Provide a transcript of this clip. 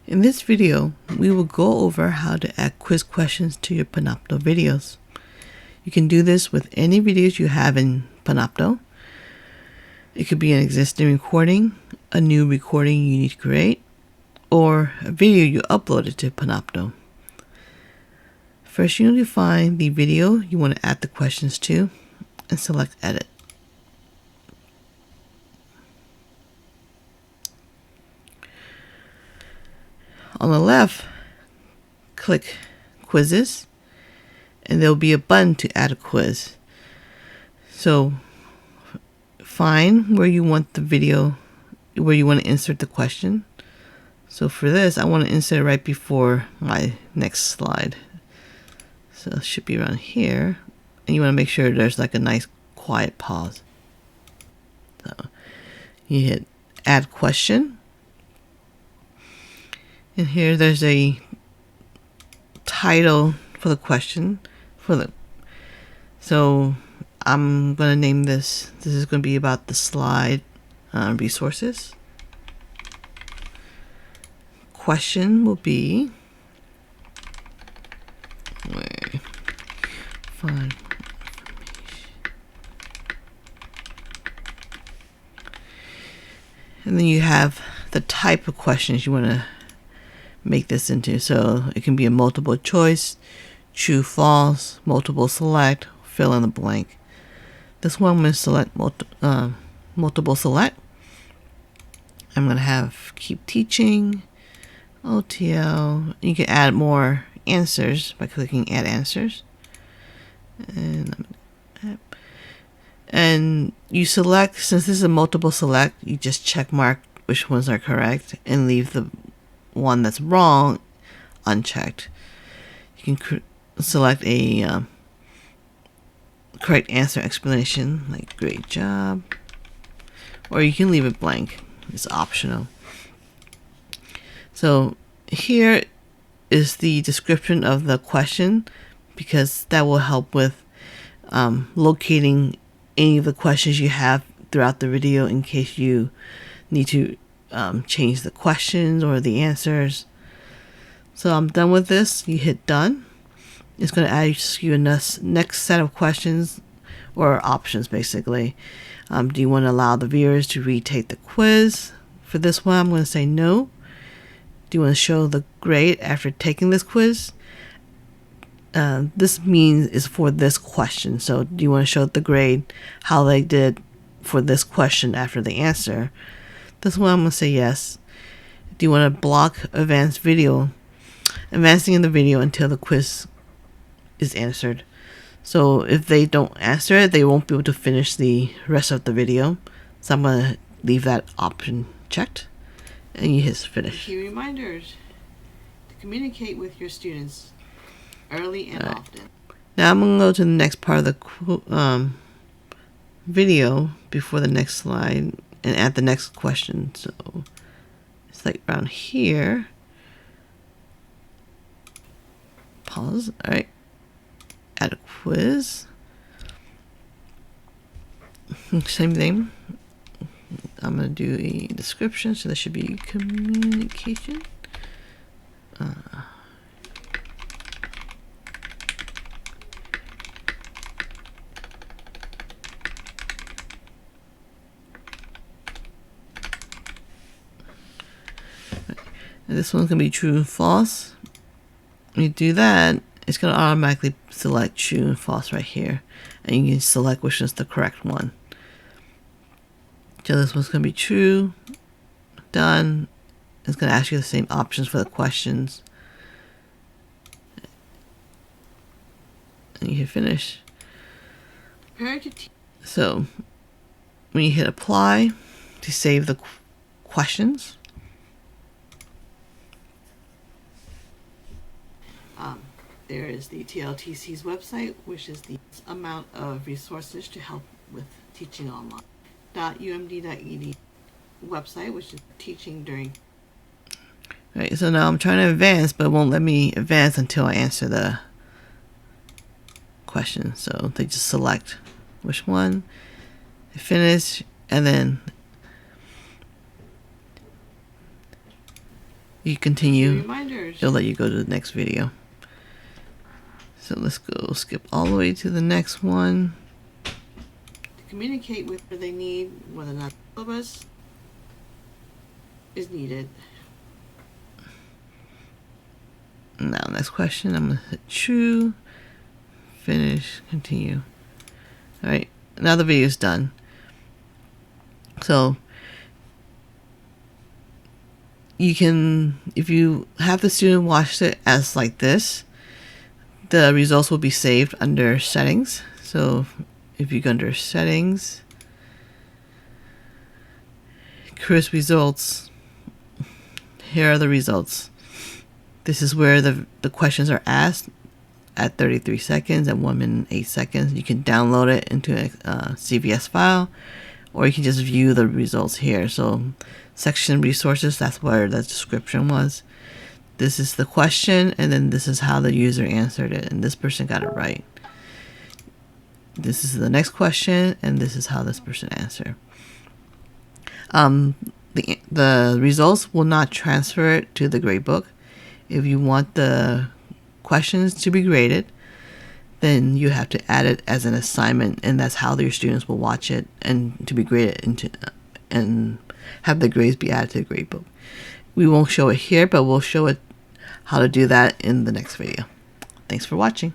In this video, we will go over how to add quiz questions to your Panopto videos. You can do this with any videos you have in Panopto. It could be an existing recording, a new recording you need to create, or a video you uploaded to Panopto. First, you need to find the video you want to add the questions to and select Edit. On the left, click Quizzes, and there will be a button to add a quiz. So find where you want the video, where you want to insert the question. So for this, I want to insert it right before my next slide. So it should be around here. And you want to make sure there's like a nice quiet pause. So you hit Add Question. And here there's a title for the question. So I'm going to name this. This is going to be about the slide resources. Question will be find. And then you have the type of questions you want to make this into. So it can be a multiple choice, true, false, multiple select, fill in the blank. This one I'm going to select multiple select. I'm going to have keep teaching, OTL. You can add more answers by clicking add answers. And you select, since this is a multiple select, you just check mark which ones are correct and leave the one that's wrong unchecked. You can select a correct answer explanation, like great job, or you can leave it blank. It's optional. So here is the description of the question, because that will help with locating any of the questions you have throughout the video in case you need to change the questions or the answers. So I'm done with this. You hit done. It's going to ask you a next set of questions or options, basically. Do you want to allow the viewers to retake the quiz? For this one, I'm going to say no. Do you want to show the grade after taking this quiz? This means is for this question. So do you want to show the grade, how they did for this question after the answer? This one I'm going to say yes. Do you want to block advancing in the video until the quiz is answered? So if they don't answer it, they won't be able to finish the rest of the video. So I'm going to leave that option checked. And you hit finish. Key reminders to communicate with your students early and often. Now I'm going to go to the next part of the video before the next slide and add the next question. So it's like around here. Pause. All right. Add a quiz. Same thing. I'm going to do a description. So there should be communication. And this one's going to be true and false. When you do that, it's going to automatically select true and false right here. And you can select which is the correct one. So this one's going to be true. Done. It's going to ask you the same options for the questions. And you hit finish. So when you hit apply to save the questions, there is the TLTC's website, which is the amount of resources to help with teaching online. .umd.edu website, which is teaching during. Right, so now I'm trying to advance, but it won't let me advance until I answer the question. So they just select which one, finish, and then you continue, reminders. it'll let you go to the next video. So let's go skip all the way to the next one. To communicate with what they need, whether or not the syllabus is needed. Now, next question, I'm going to hit true, finish, continue. Alright, now the video is done. So, you can, if you have the student watch it as like this, the results will be saved under settings. So, if you go under settings, quiz results, here are the results. This is where the questions are asked at 33 seconds and 1 minute and 8 seconds. You can download it into a CVS file, or you can just view the results here. So section resources, that's where the description was. This is the question, and then this is how the user answered it, and this person got it right. This is the next question, and this is how this person answered. The results will not transfer it to the gradebook. If you want the questions to be graded, then you have to add it as an assignment, and that's how your students will watch it and to be graded into and have the grades be added to the gradebook. We won't show it here, but we'll show it how to do that in the next video. Thanks for watching.